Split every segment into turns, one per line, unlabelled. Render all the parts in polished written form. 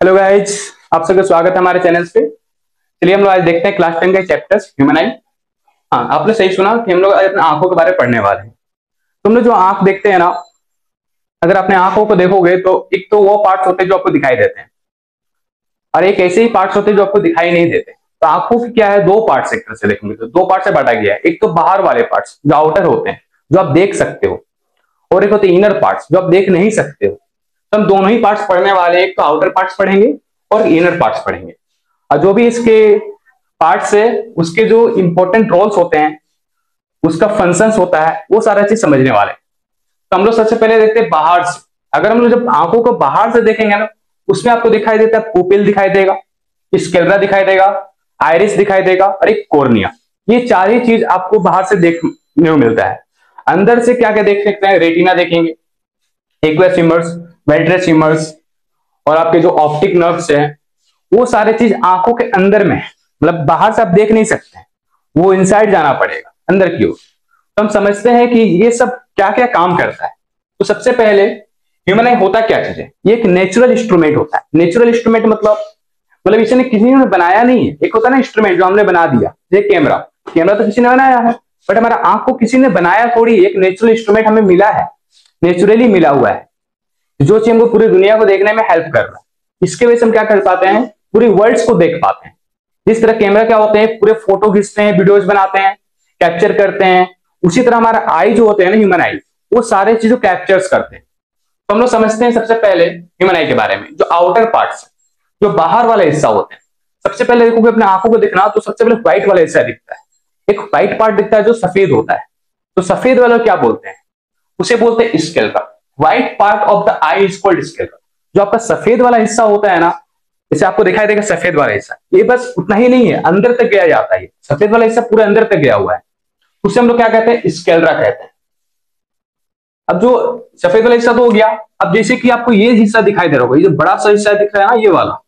Hello guys, आप सबका स्वागत है हमारे चैनल पे। चलिए हम लोग आज देखते हैं क्लास 10 का चैप्टर्स ह्यूमन आई। हाँ, आपने सही सुना कि हम लोग आज अपने आंखों के बारे में पढ़ने वाले हैं। तुम लोग जो आंख देखते हैं ना, अगर अपने आंखों को देखोगे तो एक तो वो पार्ट्स होते हैं जो आपको दिखाई देते हैं, और एक ऐसे ही पार्ट्स होते हैं जो आपको दिखाई नहीं देते। तो आंखों की क्या है, दो पार्ट्स एक तरह से देखेंगे तो दो पार्ट से बांटा गया है। एक तो बाहर वाले पार्ट्स जो आउटर होते हैं, जो आप देख सकते हो, और एक होते हैं इनर पार्ट्स जो आप देख नहीं सकते हो। तो हम दोनों ही पार्ट्स पढ़ने वाले हैं, एक तो आउटर पार्ट्स पढ़ेंगे और इनर पार्ट्स पढ़ेंगे। और जो भी इसके पार्ट्स है उसके जो इंपॉर्टेंट रोल्स होते हैं, उसका फंक्शंस होता है, वो सारा चीज समझने वाले हैं। तो हम लोग सबसे पहले देखते हैं बाहर से। अगर हम लोग जब आंखों को बाहर से देखेंगे ना, उसमें आपको दिखाई देता है पुपिल दिखाई देगा, स्क्लेरा दिखाई देगा, आइरिस दिखाई देगा और एक कॉर्निया। ये चार ही चीज आपको बाहर से देखने को मिलता है। अंदर से क्या क्या देख सकते हैं, रेटिना देखेंगे, एक्वस इमर्स, वेट्रस इमर्स, और आपके जो ऑप्टिक नर्व्स हैं, वो सारे चीज आंखों के अंदर में है। मतलब बाहर से आप देख नहीं सकते, वो इनसाइड जाना पड़ेगा अंदर की ओर। तो हम समझते हैं कि ये सब क्या क्या काम करता है। तो सबसे पहले ह्यूमन आई होता क्या चीज है, ये एक नेचुरल इंस्ट्रूमेंट होता है। नेचुरल इंस्ट्रूमेंट मतलब इसे किसी ने बनाया नहीं है। एक होता है ना इंस्ट्रूमेंट जो हमने बना दिया, जैसे कैमरा। कैमरा तो किसी ने बनाया है, बट हमारा आंख को किसी ने बनाया थोड़ी। एक नेचुरल इंस्ट्रूमेंट हमें मिला है, नेचुरली मिला हुआ है, जो चीज हमको पूरी दुनिया को देखने में हेल्प कर रहा है। इसके वजह से हम क्या कर पाते हैं, पूरी वर्ल्ड्स को देख पाते हैं। जिस तरह कैमरा क्या होते हैं, पूरे फोटो खींचते हैं, वीडियोज बनाते हैं, कैप्चर करते हैं, उसी तरह हमारा आई जो होते हैं ना, ह्यूमन आई, वो सारे चीजों कैप्चर्स करते हैं। तो हम लोग समझते हैं सबसे पहले ह्यूमन आई के बारे में। जो आउटर पार्ट्स, जो बाहर वाला हिस्सा होते हैं, सबसे पहले देखोगे अपने आंखों को दिखना तो सबसे पहले व्हाइट वाला हिस्सा दिखता है। एक व्हाइट पार्ट दिखता है जो सफेद होता है। तो सफेद वाला क्या बोलते हैं, उसे बोलते हैं sclera. White part of the I is called sclera. जो आपका सफेद वाला हिस्सा होता है ना, जैसे आपको दिखाई देगा सफेद वाला हिस्सा, ये बस उतना ही नहीं है, अंदर तक गया जाता है। सफेद वाला हिस्सा पूरे अंदर तक गया हुआ है, उसे हम लोग क्या कहते हैं, स्क्लेरा कहते हैं। अब जो सफेद वाला हिस्सा तो हो गया। अब जैसे कि आपको ये हिस्सा दिखाई दे रहा होगा, ये जो बड़ा सा हिस्सा दिख रहा है ना, ये वाला,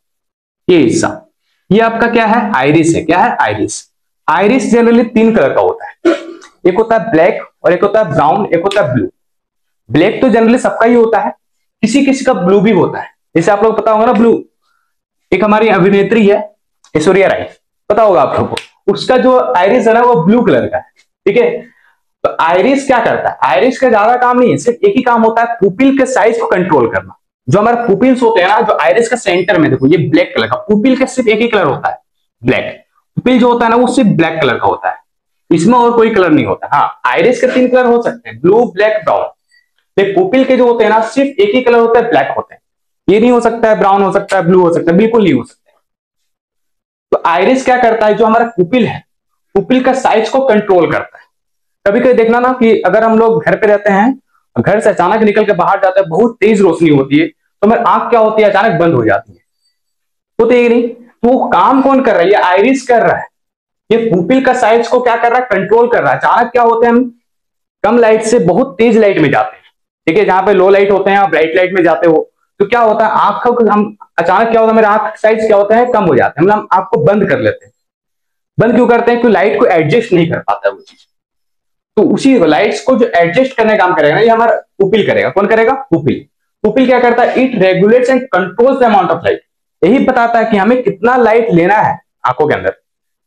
ये हिस्सा, ये आपका क्या है, आइरिस है। क्या है, आइरिस। आइरिस जनरली तीन कलर का होता है। एक होता है ब्लैक, और एक होता है ब्राउन, एक होता है ब्लू। ब्लैक तो जनरली सबका ही होता है, किसी किसी का ब्लू भी होता है। जैसे आप लोग पता होगा ना, ब्लू एक हमारी अभिनेत्री है ऐश्वर्या राय, पता होगा आप लोगों को, उसका जो आइरिस है ना वो ब्लू कलर का है। ठीक है, तो आइरिस क्या करता है, आइरिस का ज्यादा काम नहीं है, सिर्फ एक ही काम होता है, पुपिल के साइज को कंट्रोल करना। जो हमारे पुपिल्स होते हैं ना, जो आइरिस का सेंटर में देखो, ये ब्लैक कलर का पुपिल का सिर्फ एक ही कलर होता है, ब्लैक। पुपिल जो होता है ना वो सिर्फ ब्लैक कलर का होता है, इसमें और कोई कलर नहीं होता। हाँ, आइरिस के तीन कलर हो सकते हैं, ब्लू, ब्लैक, ब्राउन। पुपिल के जो होते हैं ना, सिर्फ एक ही कलर होता है, ब्लैक होते हैं। ये नहीं हो सकता है ब्राउन, हो सकता है ब्लू, हो सकता है, बिल्कुल नहीं हो सकता। तो आइरिस क्या करता है, जो हमारा पुपिल है, पुपिल का साइज को कंट्रोल करता है। कभी कभी देखना ना कि अगर हम लोग घर पे रहते हैं, घर से अचानक निकल के बाहर जाते हैं, बहुत तेज रोशनी होती है, तो हमारी आंख क्या होती है, अचानक बंद हो जाती है, होती है नहीं। तो वो काम कौन कर रहा है, ये आइरिस कर रहा है। ये पुपिल का साइज को क्या कर रहा है, कंट्रोल कर रहा है। अचानक क्या होते हैं, हम कम लाइट से बहुत तेज लाइट में जाते हैं। ठीक है, जहां पे लो लाइट होते हैं आप ब्राइट लाइट में जाते हो, तो क्या होता है, आंख को हम अचानक क्या होता है, मेरा आंख साइज क्या होता है, कम हो जाता है, मतलब हम आंख को बंद कर लेते हैं। बंद क्यों करते हैं, क्योंकि लाइट को एडजस्ट नहीं कर पाता है वो चीज। तो उसी लाइट्स को जो एडजस्ट करने का काम करेगा ना, ये हमारा पुपिल करेगा। कौन करेगा, पुपिल। पुपिल क्या करता है, it regulates and controls the amount of light. यही बताता है कि हमें कितना लाइट लेना है आंखों के अंदर।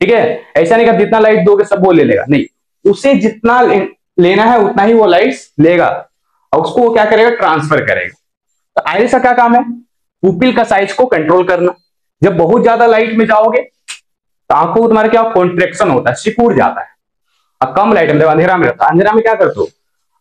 ठीक है, ऐसा नहीं कि जितना लाइट दोगे सब वो ले लेगा, नहीं, उसे जितना लेना है उतना ही वो लाइट्स लेगा, और उसको वो क्या करेगा, ट्रांसफर करेगा। तो आइरिस का क्या काम है, पुपिल का साइज को कंट्रोल करना। जब बहुत ज्यादा लाइट में जाओगे तो आंखों को तुम्हारे क्या कॉन्ट्रेक्शन होता है, सिकुड़ जाता है। और कम लाइट में, अंधेरा में रहता है, अंधेरा में क्या करते हो,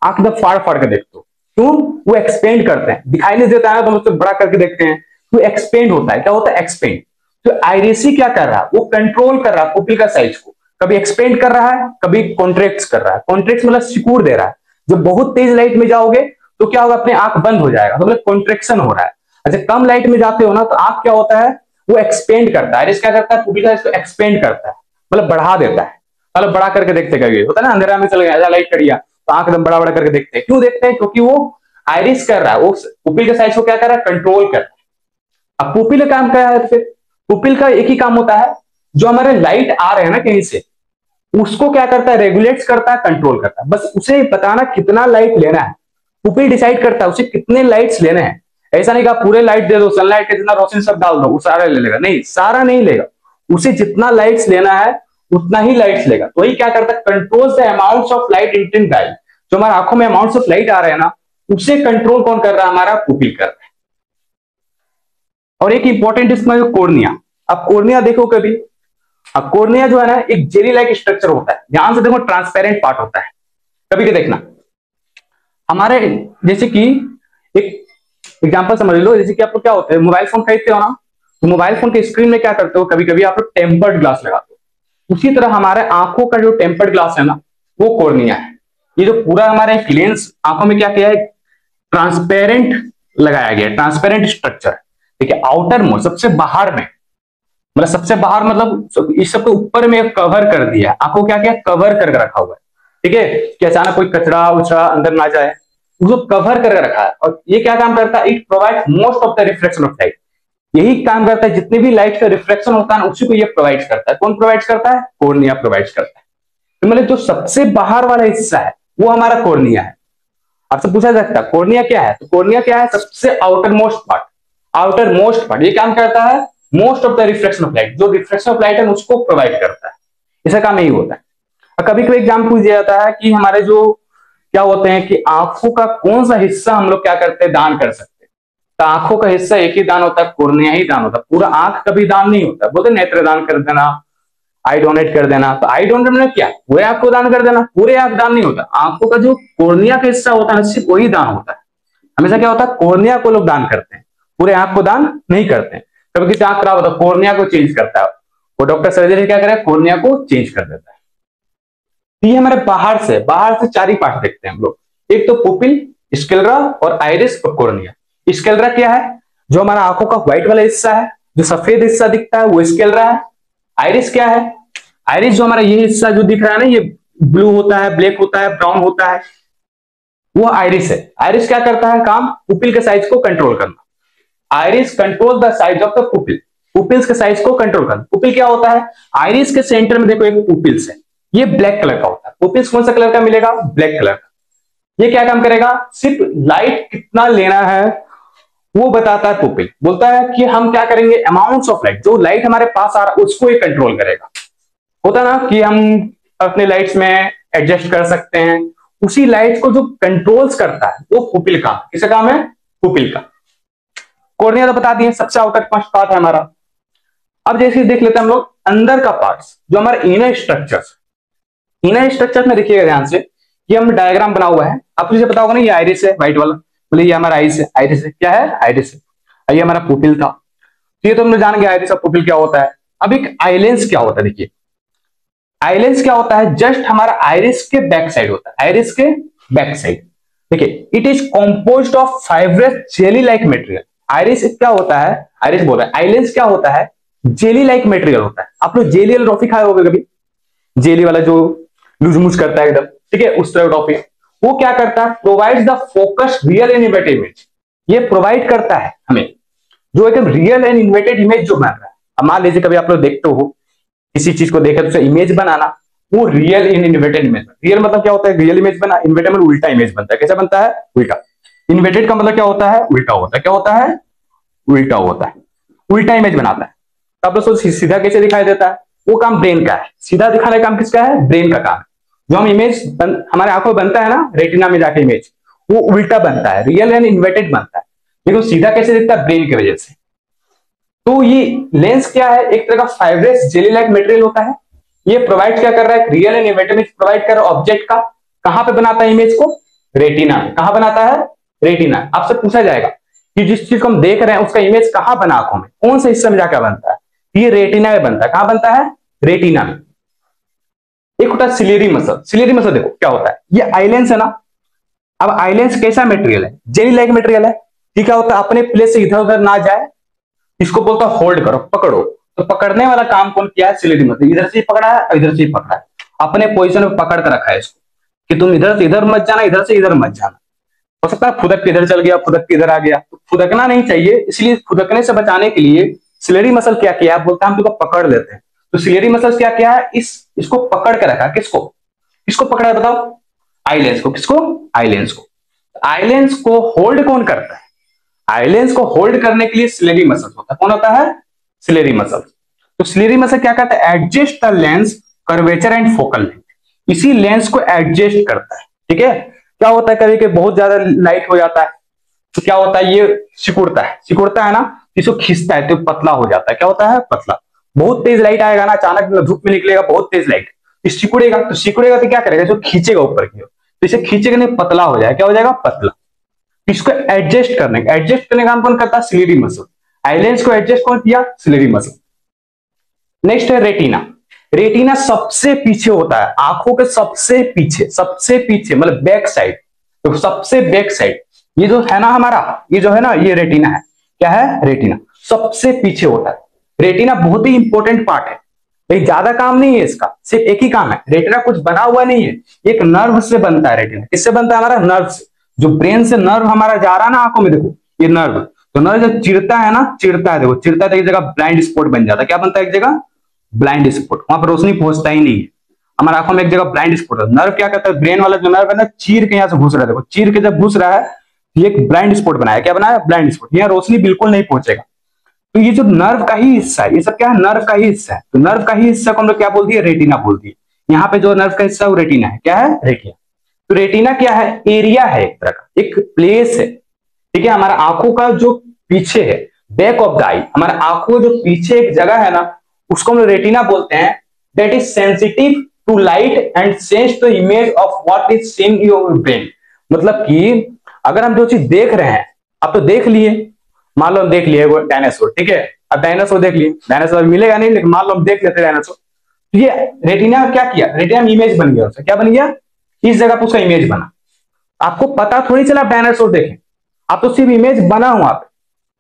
आंख एकदम फाड़ फाड़ के देखते हो। क्यों, वो एक्सपेंड करते हैं, दिखाई नहीं देता है तो हम उससे बड़ा करके देखते हैं, तो एक्सपेंड होता है। क्या होता है, एक्सपेंड। तो आइरिस क्या कर रहा है, वो कंट्रोल कर रहा है पुपिल का साइज को, कभी एक्सपेंड कर रहा है, कभी कॉन्ट्रैक्ट कर रहा है। कॉन्ट्रैक्ट मतलब सिकुड़ दे रहा है। जब बहुत तेज लाइट में जाओगे तो क्या होगा, अपने आंख बंद हो जाएगा, तो मतलब कॉन्ट्रेक्शन हो रहा है। अच्छा, कम लाइट में जाते हो ना, तो आंख क्या होता है, वो एक्सपेंड करता है। आइरिस क्या करता है, पुपिल का साइज को एक्सपेंड करता है, मतलब बढ़ा देता है। मतलब बड़ा करके देखते, कभी होता है ना, अंधेरा में चल गया, लाइट कर दिया तो आंख एकदम बड़ा बड़ा करके देखते हैं। क्यों देखते हैं, क्योंकि वो आइरिस कर रहा है, वो पुपिल के साइज को क्या कर रहा है, कंट्रोल कर रहा है। अब पुपिल का काम क्या है, फिर पुपिल का एक ही काम होता है, जो हमारे लाइट आ रहे हैं ना कहीं से, उसको क्या करता है, रेगुलेट्स करता है, कंट्रोल करता है। बस उसे बताना कितना लाइट लेना है, पुपिल डिसाइड करता है उसे कितने लाइट्स लेने हैं। ऐसा नहीं कहा पूरे लाइट दे दो, सनलाइट का जितना रोशनी सब डाल दो, वो सारा ले लेगा, नहीं, सारा नहीं लेगा, उसे जितना लाइट्स लेना है उतना ही लाइट्स लेगा। तो वही क्या करता है, control the amounts of light entering the eye. जो हमारे आंखों में अमाउंट्स ऑफ लाइट आ रहे हैं ना, उसे कंट्रोल कौन कर रहा है, हमारा पुपिल कर रहा है। और एक इंपॉर्टेंट इसमें जो कोर्निया, अब कोर्निया देखो कभी, अब कोर्निया जो है ना एक जेली लाइक स्ट्रक्चर होता है, ध्यान से देखो, ट्रांसपेरेंट पार्ट होता है। कभी के देखना हमारे, जैसे कि एक एग्जांपल समझ लो, जैसे कि आपको क्या होता है, मोबाइल फोन खरीदते हो ना, तो मोबाइल फोन के स्क्रीन में क्या करते हो, कभी कभी आप लोग टेम्पर्ड ग्लास लगाते हो। उसी तरह हमारे आंखों का जो टेम्पर्ड ग्लास है ना, वो कोर्निया है। ये जो पूरा हमारे लेंस आंखों में क्या किया है, ट्रांसपेरेंट लगाया गया, ट्रांसपेरेंट स्ट्रक्चर। ठीक है, आउटर मोस्ट सबसे बाहर में, मतलब सबसे बाहर मतलब इस सबके ऊपर में कवर कर दिया, आपको क्या क्या कवर करके रखा हुआ है। ठीक है, कि अचानक कोई कचरा उचरा अंदर ना जाए, उसको कवर करके रखा है। और ये क्या काम करता है, it provide most of the reflection of light. यही काम करता है, जितने भी लाइट का रिफ्लेक्शन होता है ना, उसी को ये प्रोवाइड करता है। कौन प्रोवाइड करता है, कोर्निया प्रोवाइड करता है। तो मतलब जो सबसे बाहर वाला हिस्सा है वो हमारा कोर्निया है। आपसे पूछा जाता है कोर्निया क्या है, तो कोर्निया क्या है, सबसे outer most part, outer most part. ये काम करता है most of the reflection of light, जो रिफ्लेक्शन ऑफ लाइट है उसको प्रोवाइड करता है। इसका काम यही होता है। और कभी कभी एग्जाम पूछ दिया जाता है कि हमारे जो क्या होते हैं कि आंखों का कौन सा हिस्सा हम लोग क्या करते हैं, दान कर सकते हैं। तो आंखों का हिस्सा एक ही दान होता है, कोर्निया ही दान होता है। पूरा आंख कभी दान नहीं होता, बोलते नेत्रदान कर देना, आई डोनेट कर देना। तो आई डोनेट मतलब क्या, पूरे आंख को दान कर देना, पूरे आंख दान नहीं होता। आंखों का जो कोर्निया का हिस्सा होता है सिर्फ वही दान होता है। हमेशा क्या होता है, कोर्निया को लोग दान करते हैं, पूरे आंख को दान नहीं करते हैं। कभी किसी आंख खराब होता है, कोर्निया को चेंज करता है, वो डॉक्टर सर्जरी क्या करे, कोर्निया को चेंज कर देता है। तो ये हमारे बाहर से चार ही पार्ट देखते हैं हम लोग, एक तो पुपिल, स्क्लेरा और आइरिस और कोर्निया। स्क्लेरा क्या है, जो हमारा आंखों का व्हाइट वाला हिस्सा है, जो सफेद हिस्सा दिखता है वो स्क्लेरा है। आइरिस क्या है, आइरिस जो हमारा ये हिस्सा जो दिख रहा है ना, ये ब्लू होता है, ब्लैक होता है, ब्राउन होता है, वो आइरिस है। आइरिस क्या करता है काम, पुपिल के साइज को कंट्रोल करना। Iris control the size of the pupil, pupils के साइज को कंट्रोल करना। पुपिल क्या होता है, आइरिस के सेंटर में देखो एक पुपिल्स है, ये ब्लैक कलर का होता है। पुपिल्स कौन सा कलर का मिलेगा, ब्लैक कलर का। ये क्या काम करेगा, सिर्फ लाइट कितना लेना है वो बताता है पुपिल। बोलता है कि हम क्या करेंगे, अमाउंट्स ऑफ लाइट, जो लाइट हमारे पास आ रहा है उसको ये कंट्रोल करेगा। होता है ना कि हम अपने लाइट्स में एडजस्ट कर सकते हैं, उसी लाइट को जो कंट्रोल्स करता है वो पुपिल का। किसका काम है, पुपिल का। कोर्निया तो बता दिए, सबसे आउटर मोस्ट पार्ट है हमारा। अब जैसे देख लेते हैं हम लोग अंदर का पार्ट्स, जो हमारे इनर स्ट्रक्चर्स। इनर स्ट्रक्चर में देखिएगा ध्यान से, ये हम डायग्राम बना हुआ है, आपको मुझे पता होगा ना, ये आइरिस है व्हाइट वाला, बोले ये हमारा आइरिस है, आइरिस है क्या है, आइरिस है। ये हमारा पुपिल था, तो ये तो हमने जान गया आइरिस और पुपिल क्या होता है। अब एक आईलेंस क्या होता है, देखिए आईलेंस क्या होता है, जस्ट हमारा आइरिस के बैक साइड होता है, आइरिस के बैक साइड। देखिए it is composed of fibrous jelly like material. Iris क्या होता है, आइरिस बोल रहा है, आइलेंस क्या होता है, जेली लाइक मटेरियल होता है। आप लोग जेली वाला टॉफी खाए होगे कभी, जेली वाला जो लूजमूज करता है एकदम, ठीक है, उस तरह टॉफी। वो क्या करता है, provides the focus real and inverted image. ये प्रोवाइड करता है हमें जो एकदम रियल एंड इन्वर्टेड इमेज जो बन रहा है। अब मान लीजिए कभी आप लोग देखते हो किसी चीज को देखे तो इमेज बनाना, वो real and inverted image. Real मतलब क्या होता है, रियल इमेज बना, इन्वर्टेड मतलब उल्टा इमेज बनता है। कैसा बनता है, उल्टा। इन्वर्टेड का मतलब क्या होता है, उल्टा होता है। क्या होता है, उल्टा होता है, उल्टा इमेज बनाता है। तो आप लोग सीधा कैसे दिखाई देता है, वो काम ब्रेन का है। सीधा दिखाने का काम किसका है, ब्रेन का काम है। जो हम इमेज हमारे आंखों में बनता है ना, रेटिना में जाके इमेज, वो उल्टा बनता है, रियल एंड इन्वर्टेड बनता है। लेकिन सीधा कैसे दिखता है, ब्रेन की वजह से। तो ये लेंस क्या है, एक तरह का फाइब्रस जेली लाइक मटेरियल होता है। ये प्रोवाइड क्या कर रहा है, real and inverted image provide कर रहा है ऑब्जेक्ट का। कहां पे बनाता है इमेज को, रेटिना में। कहां बनाता है, रेटिना। आपसे पूछा जाएगा कि जिस चीज को हम देख रहे हैं उसका इमेज कहां बना, आंखों में कौन से हिस्से में जाकर बनता है, ये रेटिना में बनता है। कहां बनता है, रेटिना में। एक होता है सिलेरी मसल। सिलेरी मसल देखो क्या होता है, ये आईलेंस है ना। अब आईलेंस कैसा मटेरियल है, जेली लाइक मटेरियल है। ये क्या होता है, अपने प्लेस से इधर उधर ना जाए, इसको बोलता है होल्ड करो, पकड़ो। तो पकड़ने वाला काम कौन किया है, सिलेरी मसल। इधर से पकड़ा है, इधर से पकड़ा है, अपने पोजीशन में पकड़ कर रखा है इसको, कि तुम इधर से इधर मत जाना, इधर से इधर मत जाना। हो सकता है फुदक के इधर चल गया, फुदक के इधर आ गया, तो फुदकना नहीं चाहिए। इसलिए फुदकने से बचाने के लिए सिलेरी मसल क्या किया, बोलता है हम तुमको पकड़ लेते हैं। तो सिलेरी मसल क्या किया है, इसको पकड़ के रखा। किसको पकड़ा है बताओ, आईलेंस को। किसको, आईलेंस को। आईलेंस को होल्ड कौन करता है, आई लेंस को होल्ड करने के लिए सिलेरी मसल होता है। कौन होता है? Ciliary muscle. तो सिलेरी मसल क्या करता है? Adjust the lens curvature and focal length, इसी लेंस को एडजस्ट करता है। ठीक है, क्या होता है कभी कभी बहुत ज्यादा लाइट हो जाता है तो क्या होता है, ये सिकुड़ता है ना, इसको खींचता है तो पतला हो जाता है। क्या होता है? पतला। बहुत तेज लाइट आएगा ना, अचानक धूप में निकलेगा बहुत तेज लाइट, सिकुड़ेगा तो क्या करेगा, जो खींचेगा ऊपर की ओर, तो इसे खींचेगा नहीं, पतला हो जाएगा। क्या हो जाएगा? पतला। इसको एडजस्ट करने का काम कौन करता है? Ciliary muscle. आइलेंस को एडजस्ट कौन किया? Ciliary muscle. नेक्स्ट है रेटिना। रेटिना सबसे पीछे होता है, आंखों के सबसे पीछे मतलब बैक साइड, तो सबसे बैक साइड ये जो है ना हमारा, ये जो है ना, ये रेटिना है। क्या है? रेटिना सबसे पीछे होता है। रेटिना बहुत ही इंपॉर्टेंट पार्ट है, लेकिन ज्यादा काम नहीं है इसका, सिर्फ एक ही काम है। रेटिना कुछ बना हुआ नहीं है, एक नर्व से बनता है। रेटिना किससे बनता है? हमारा नर्व से। जो ब्रेन से नर्व हमारा जा रहा है ना आंखों में, देखो ये नर्व, तो नर्व जब चिरता है ना, देखो चिरता है तो एक जगह ब्लाइंड स्पॉट बन जाता है। क्या बनता है? एक जगह ब्लाइंड स्पॉट, वहां पर रोशनी पहुंचता ही नहीं है। हमारे आंखों में एक जगह ब्लाइंड स्पॉट है। नर्व क्या करता है? ब्रेन वाला जो नर्व है ना, चीर के यहाँ से घुस रहा है, देखो चीर के जब घुस रहा है, ये एक ब्लाइंड स्पॉट बनाया। क्या बनाया? Blind spot. यहाँ रोशनी बिल्कुल नहीं पहुंचेगा। तो ये जो नर्व का ही हिस्सा है, ये सब क्या है? नर्व का ही हिस्सा है। तो नर्व का ही हिस्सा को हम लोग क्या बोल दिए? रेटिना बोल दिए। यहाँ पे जो नर्व का हिस्सा है वो रेटिना है। क्या है? रेटिना। तो रेटिना क्या है? एरिया है, एक तरह का, एक प्लेस है। ठीक है, हमारा आंखों का जो पीछे है, बैक ऑफ द आई, हमारे आंखों जो पीछे एक जगह है ना, उसको हम रेटिना बोलते हैं। That is sensitive to light and sense the image of what is seen in your brain. मतलब कि अगर हम जो चीज देख रहे हैं, आप तो देख लिए, मान लो हम देख लिए वो डायनासोर, ठीक है, अब डायनासोर देख लिए, डायनासोर मिलेगा नहीं, लेकिन मान लो हम देख लेते डायनासोर, तो ये रेटिना क्या किया? रेटिना में इमेज बन गया उसका। क्या बन गया? इस जगह पर उसका इमेज बना। आपको पता थोड़ी चला आप डायनासोर देखें, आप तो सिर्फ इमेज बना हुआ पे।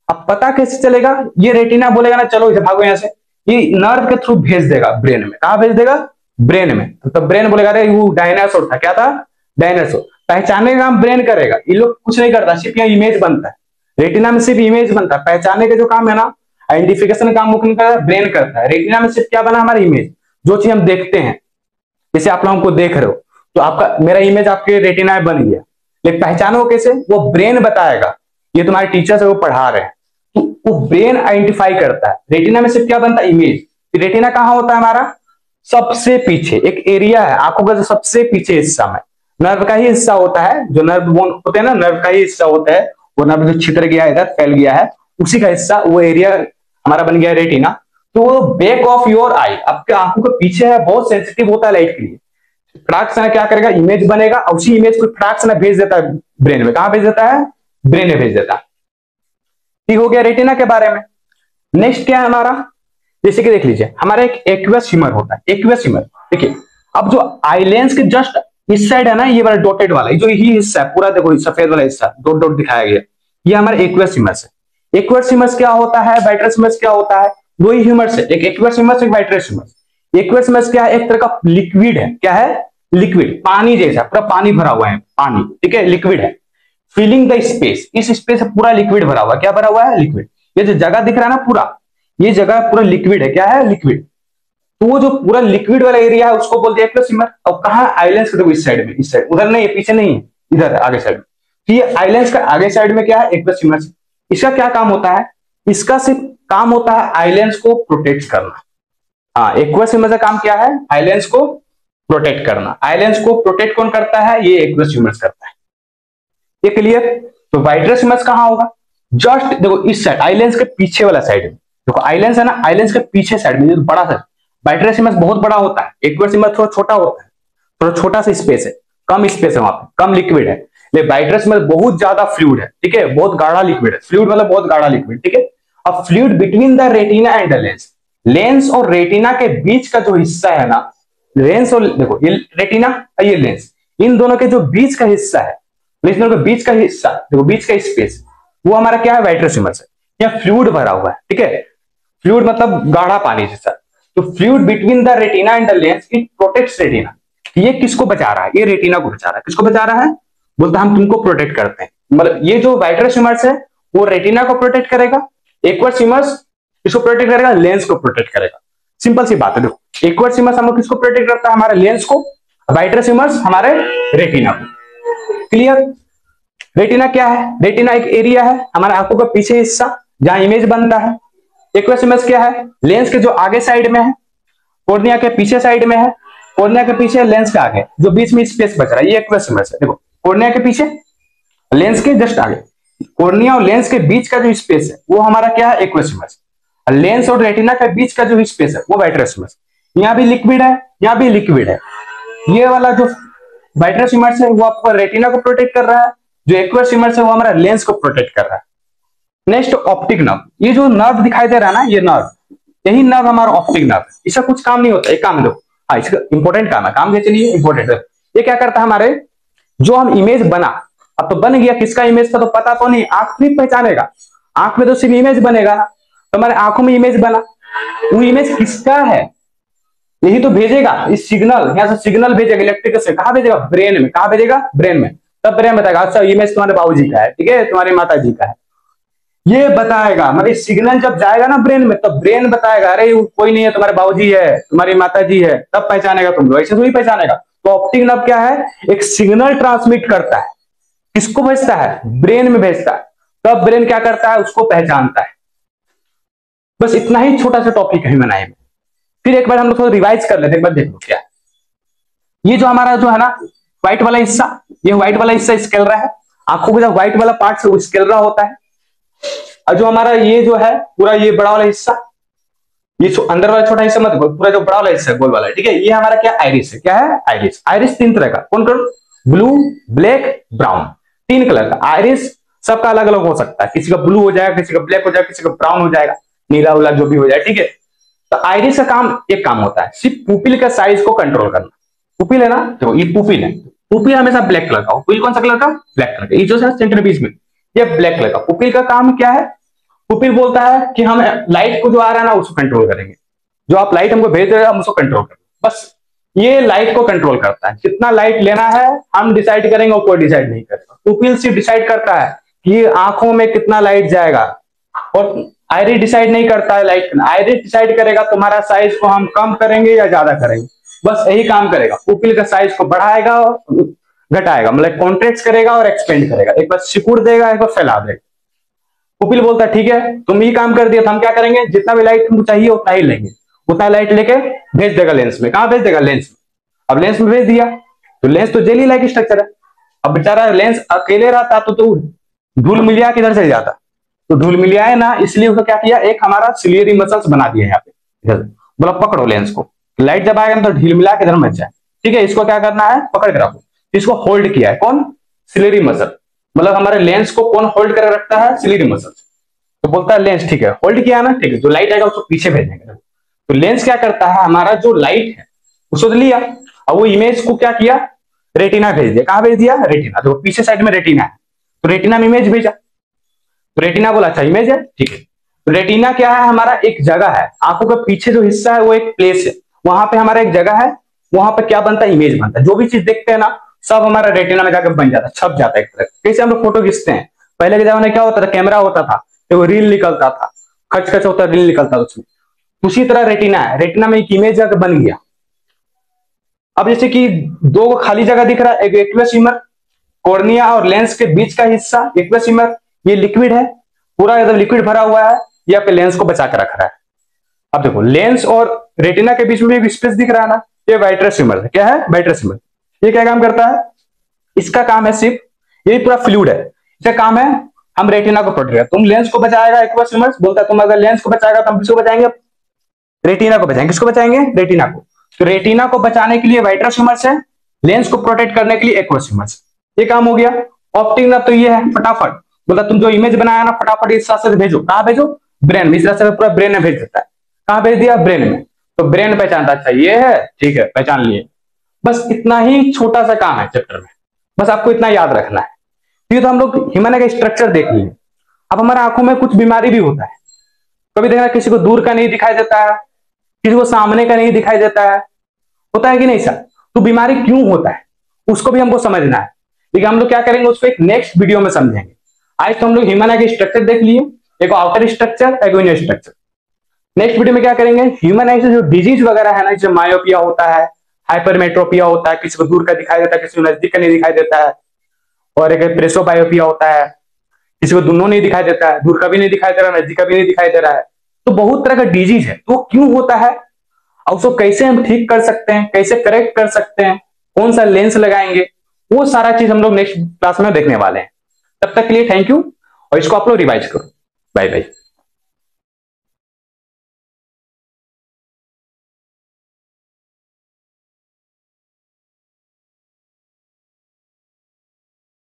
अब पता कैसे चलेगा? ये रेटिना बोलेगा ना चलो इसे भागो यहाँ से, ये नर्व के थ्रू भेज देगा ब्रेन में। कहा भेज देगा? ब्रेन में। तो ब्रेन बोलेगा अरे वो डायनासोर था। क्या था? डायनासोर। पहचानने का काम ब्रेन करेगा, ये लोग कुछ नहीं करता, सिर्फ यहाँ इमेज बनता है। रेटिना में सिर्फ इमेज बनता है, पहचानने का जो काम है ना, आइडेंटिफिकेशन का काम ब्रेन करता है। रेटिना में सिर्फ क्या बना? हमारा इमेज, जो चीज हम देखते हैं। जैसे आप लोगों को देख रहे हो तो आपका मेरा इमेज आपके रेटिना में बन गया, लेकिन पहचानो कैसे? वो ब्रेन बताएगा। ये तुम्हारे टीचर से वो पढ़ा रहे हैं, तो वो ब्रेन आइडेंटिफाई करता है। रेटिना में सिर्फ क्या बनता है? इमेज। रेटिना कहाँ होता है हमारा? सबसे पीछे, एक एरिया है आंखों का जो सबसे पीछे हिस्सा में, नर्व का ही हिस्सा होता है। जो नर्व बोन होते हैं ना, नर्व का ही हिस्सा होता है। वो नर्व जो छितर गया है, इधर फैल गया है, उसी का हिस्सा, वो एरिया हमारा बन गया रेटिना। तो वो बैक ऑफ योर आई, आपके आंखों के पीछे है, बहुत सेंसिटिव होता है लाइट के लिए। फटाक से क्या करेगा? इमेज बनेगा, और उसी इमेज को फटाक से भेज देता है ब्रेन में। कहां भेज देता है? ब्रेन में भेज देता है। ठीक हो गया रेटिना के बारे में। नेक्स्ट क्या है हमारा? जैसे कि देख लीजिए, हमारा एक एक्वियस ह्यूमर होता है। एक्वियस ह्यूमर देखिए, अब जो आई लेंस के जस्ट इस साइड है ना, ये वाला डॉटेड वाला, जो ही हिस्सा है पूरा, देखो सफेद वाला हिस्सा डॉट डॉट दिखाया गया, ये हमारा एक्वियस ह्यूमरस है। एक्वियस ह्यूमरस क्या होता है? वाइट्रस ह्यूमरस क्या होता है? दो ही ह्यूमरस है, एक एक्वियस ह्यूमरस, एक वाइट्रस ह्यूमरस। एक्वियस ह्यूमरस क्या है? एक तरह का लिक्विड है। क्या है? लिक्विड, पानी जैसा, पूरा पानी भरा हुआ है, पानी। ठीक है, लिक्विड है। फिलिंग द स्पेस, इस स्पेस से पूरा लिक्विड भरा हुआ है। क्या भरा हुआ है? लिक्विड। ये जो जगह दिख रहा है ना पूरा, ये जगह पूरा लिक्विड है। क्या है? लिक्विड। तो वो जो पूरा लिक्विड वाला एरिया है उसको बोलते हैं एक्वियस ह्यूमर। और कहाँ? आइलेंस के, देखो इस साइड में, इस साइड, उधर नहीं है, पीछे नहीं है, इधर है, आगे साइड में। तो ये आइलेंस का आगे साइड में क्या है? Aqueous humour. इसका क्या काम होता है? इसका सिर्फ काम होता है आइलेंस को प्रोटेक्ट करना। हाँ, एक्वियस ह्यूमर का काम क्या है? आइलेंस को प्रोटेक्ट करना। आइलेंस को प्रोटेक्ट कौन करता है? ये एक्वियस ह्यूमर करता है। ये क्लियर? तो वाइट्रस ह्यूमर कहाँ होगा? जस्ट देखो इस साइड, आइलेंस के पीछे वाला साइड में। देखो आइलेंस है ना, आइलेंस के पीछे साइड में, जो बड़ा सा। वाइट्रस ह्यूमर बहुत बड़ा होता है, एक्वियस ह्यूमर थोड़ा छोटा होता है, थोड़ा छोटा सा स्पेस है, कम स्पेस है वहां पे, कम लिक्विड है। लेकिन वाइट्रस ह्यूमर बहुत ज्यादा फ्लूइड है। ठीक है, बहुत गाढ़ा लिक्विड है। फ्लूइड मतलब बहुत गाढ़ा लिक्विड। ठीक है, अब fluid between the retina and the lens, lens और रेटिना के बीच का जो हिस्सा है ना, लेंस और देखो ये रेटिना, ये लेंस, इन दोनों के जो बीच का हिस्सा है, लेंस दोनों के बीच का हिस्सा, देखो बीच का स्पेस, वो हमारा क्या है? वाइट्रस ह्यूमर है। यहाँ फ्लूइड भरा हुआ है। ठीक है, फ्लूइड मतलब गाढ़ा पानी जैसा। तो fluid between the retina and the lens, it protects retina. ये किसको बचा रहा है? ये रेटिना को बचा रहा है। किसको बचा रहा है? बोलता हम तुमको प्रोटेक्ट करते हैं। मतलब ये जो वाइट्रस ह्यूमर है वो रेटिना को प्रोटेक्ट करेगा, एक्वियस ह्यूमर इसको प्रोटेक्ट करेगा, लेंस को प्रोटेक्ट करेगा। सिंपल सी बात है। देखो एक्वियस ह्यूमर हम किसको प्रोटेक्ट करता है? हमारे लेंस को। वाइट्रस ह्यूमर हमारे रेटिना को। क्लियर? रेटिना क्या है? रेटिना एक एरिया है हमारे आंखों का पीछे हिस्सा जहां इमेज बनता है। एक्वस इमेज क्या है? लेंस के जो आगे साइड में है, कॉर्निया के पीछे साइड में है, कॉर्निया के पीछे, लेंस के आगे, जो बीच में स्पेस बच रहा है, ये एक्वस इमेज है। देखो कॉर्निया के पीछे, लेंस के जस्ट आगे, कॉर्निया और लेंस के बीच का जो स्पेस है वो हमारा क्या है? Aqueous image. लेंस और रेटिना के बीच का जो स्पेस है वो वाइट्रस इमेज। यहाँ भी लिक्विड है, यहाँ भी लिक्विड है। ये वाला जो वाइट्रस इमेज है वो आपको रेटिना को प्रोटेक्ट कर रहा है, जो एक्वस इमेज है वो हमारा लेंस को प्रोटेक्ट कर रहा है। नेक्स्ट ऑप्टिक नर्व, ये जो नर्व दिखाई दे रहा है ना, ये नर्व, यही नर्व हमारा ऑप्टिक नर्व है। इसका कुछ काम नहीं होता, एक काम दो, हाँ इसका इंपॉर्टेंट काम है, काम के चलिए इंपॉर्टेंट है। ये क्या करता है? हमारे जो हम इमेज बना, अब तो बन गया, किसका इमेज था तो पता तो नहीं, आंख नहीं पहचानेगा, आंख में तो सिर्फ इमेज बनेगा ना, तो हमारे आंखों में इमेज बना, वो इमेज किसका है यही तो भेजेगा, इस सिग्नल, यहाँ से सिग्नल भेजेगा इलेक्ट्रिकल से, कहाँ भेजेगा? ब्रेन में। कहाँ भेजेगा? ब्रेन में। तब ब्रेन बताएगा अच्छा इमेज तुम्हारे बाबूजी का है, ठीक है, तुम्हारी माता जी का है, ये बताएगा। मतलब सिग्नल जब जाएगा ना ब्रेन में, तब ब्रेन बताएगा अरे कोई नहीं है, तुम्हारे बाबूजी है, तुम्हारी माता जी है, तब पहचानेगा तुम लोग, ऐसे थोड़ी पहचानेगा। तो ऑप्टिक नर्व क्या है? एक सिग्नल ट्रांसमिट करता है, किसको भेजता है? ब्रेन में भेजता है, तब ब्रेन क्या करता है? उसको पहचानता है। बस इतना ही छोटा सा टॉपिक है बनाए में। फिर एक बार हम लोग थोड़ा रिवाइज कर लेते, एक बार देख लो क्या है। ये जो हमारा जो है ना व्हाइट वाला हिस्सा, ये व्हाइट वाला हिस्सा स्केलरा है, आंखों का जो व्हाइट वाला पार्ट है वो स्केलरा होता है। और जो हमारा ये जो है पूरा ये बड़ा वाला हिस्सा, ये अंदर वाला छोटा हिस्सा मत, पूरा जो बड़ा वाला हिस्सा है गोल वाला, ठीक है, ये हमारा क्या? आइरिस है। क्या है? आइरिस। आइरिस तीन तरह का, कौन कौन? ब्लू, ब्लैक, ब्राउन, तीन कलर का आइरिस। सबका अलग अलग हो सकता है, किसी का ब्लू हो जाएगा, किसी का ब्लैक हो जाएगा, किसी का ब्राउन हो जाएगा, नीला उला जो भी हो जाए, ठीक है। तो आइरिस का काम, एक काम होता है सिर्फ पुपिल का साइज को कंट्रोल करना। पुपिल है ना, तो ये पुपिल है, पुपिल हमेशा ब्लैक कलर का, पुपिल कौन सा कलर का? ब्लैक कलर का। ये जो है सेंटर बीच में, ये ब्लैक कलर का। पुपिल का काम क्या है? पुपिल बोलता है कि हम लाइट को जो आ रहा है ना उसको कंट्रोल करेंगे, जो आप लाइट हमको भेज रहे हो हम उसको कंट्रोल करेंगे। बस ये लाइट को कंट्रोल करता है, कितना लाइट लेना है हम डिसाइड करेंगे, और कोई डिसाइड नहीं करेगा। पुपिल सिर्फ डिसाइड करता है कि आंखों में कितना लाइट जाएगा, और आइरिस डिसाइड नहीं करता है लाइट। आइरिस डिसाइड करेगा तुम्हारा साइज को हम कम करेंगे या ज्यादा करेंगे, बस यही काम करेगा। पुपिल का साइज को बढ़ाएगा और घटाएगा, मतलब कॉन्ट्रैक्ट करेगा और एक्सपेंड करेगा, एक बार सिकुड़ देगा, एक बार फैला देगा। पुपिल बोलता है ठीक है तुम ये काम कर दिया तो हम क्या करेंगे, जितना भी लाइट तुमको चाहिए उतना ही लेंगे, उतना लाइट लेके भेज देगा लेंस में। कहां भेज देगा? लेंस में। अब लेंस में भेज दिया तो लेंस तो जेली लाइक स्ट्रक्चर है, अब बेचारा लेंस अकेले रहता तो धूल मिलिया किधर से जाता, तो धूल मिलिया है ना, इसलिए उसको क्या किया, एक हमारा सिलियरी मसल्स बना दिया यहाँ पे, बोला पकड़ो लेंस को, लाइट जब आएगा तो ढील मिला के इधर मच जाए, ठीक है। इसको क्या करना है? पकड़ के रखो। इसको होल्ड किया है कौन? सिलियरी मसल, मतलब हमारे लेंस को कौन होल्ड कर रखता है? Ciliary muscle. तो बोलता है लेंस ठीक है होल्ड किया ना, ठीक है, जो लाइट आएगा उसको पीछे भेजेंगे। तो लेंस क्या करता है, हमारा जो लाइट है उसको तो लिया, और वो इमेज को क्या किया? रेटिना भेज दिया। कहां भेज दिया? रेटिना। तो पीछे साइड में रेटिना है, तो रेटिना में इमेज भेजा, तो रेटिना बोला अच्छा इमेज है, ठीक है। तो रेटिना क्या है? हमारा एक जगह है, आंखों के पीछे जो हिस्सा है वो एक प्लेस है, वहां पे हमारा एक जगह है, वहां पे क्या बनता है? इमेज बनता है। जो भी चीज देखते हैं ना सब हमारा रेटिना में जाकर बन जाता है, छप जाता है एक तरह। कैसे हम लोग फोटो खींचते हैं, पहले के जमाने क्या होता था, कैमरा होता था तो वो रील निकलता था, खच खच होता रील निकलता था उसमें, उसी तरह रेटिना है, रेटिना में एक इमेज जाकर बन गया। अब जैसे कि दो खाली जगह दिख रहा है, एक एक्वस ह्यूमर, कॉर्निया और लेंस के बीच का हिस्सा एक्वस ह्यूमर, ये लिक्विड है, पूरा एकदम लिक्विड भरा हुआ है, ये आपके लेंस को बचा कर रख रहा है। अब देखो लेंस और रेटिना के बीच में एक स्पेस दिख रहा है ना, ये वाइट्रस ह्यूमर है। क्या है? Vitreous humour. ये क्या काम करता है? इसका काम है सिर्फ, ये पूरा फ्लूइड है, इसका काम है हम रेटिना को प्रोटेक्ट करें। तुम लेंस को बचाएगा एक्वस ह्यूमर, बोलता है तुम अगर लेंस को बचाएगा तो हम किसको बचाएंगे? रेटिना को बचाएंगे। किसको बचाएंगे? रेटिना को। तो रेटिना को बचाने के लिए वाइट्रस ह्यूमर से, लेंस को प्रोटेक्ट करने के लिए एक्वस ह्यूमर से, ये काम हो गया। ऑप्टिक नर्व तो ये है, फटाफट बोला तुम जो इमेज बनाया ना फटाफट इस तरह से भेजो। कहां भेजो? ब्रेन में। इस तरह से पूरा ब्रेन में भेज देता है। कहां भेज दिया? ब्रेन में। तो ब्रेन पहचानता अच्छा ये है, ठीक है पहचान लिए। बस इतना ही छोटा सा काम है चैप्टर में, बस आपको इतना याद रखना है। फिर तो हम लोग ह्यूमन का स्ट्रक्चर देख लिए। अब हमारे आंखों में कुछ बीमारी भी होता है, कभी देखना किसी को दूर का नहीं दिखाई देता है, किसी को सामने का नहीं दिखाई देता है, होता है कि नहीं सर? तो बीमारी क्यों होता है उसको भी हमको समझना है, लेकिन हम लोग क्या करेंगे उसको एक नेक्स्ट वीडियो में समझेंगे। आज तो हम लोग ह्यूमन आई स्ट्रक्चर देख लिए, एक आउटर स्ट्रक्चर, एक इनर स्ट्रक्चर। नेक्स्ट वीडियो में क्या करेंगे, ह्यूमन आई से जो डिजीज वगैरह है ना, जैसे मायोपिया होता है, हाइपरमेट्रोपिया होता है, किसी को दूर का दिखाई देता है, किसी को नजदीक का नहीं दिखाई देता है, और एक प्रेसोबायोपिया होता है, किसी को दोनों नहीं दिखाई देता है, दूर का भी नहीं दिखाई दे रहा है, नजदीक का भी नहीं दिखाई दे रहा है। तो बहुत तरह का डिजीज है, तो क्यों होता है और उसको कैसे हम ठीक कर सकते हैं, कैसे करेक्ट कर सकते हैं, कौन सा लेंस लगाएंगे, वो सारा चीज हम लोग नेक्स्ट क्लास में देखने वाले हैं। तब तक के लिए थैंक यू, और इसको आप लोग रिवाइज करो। Bye bye.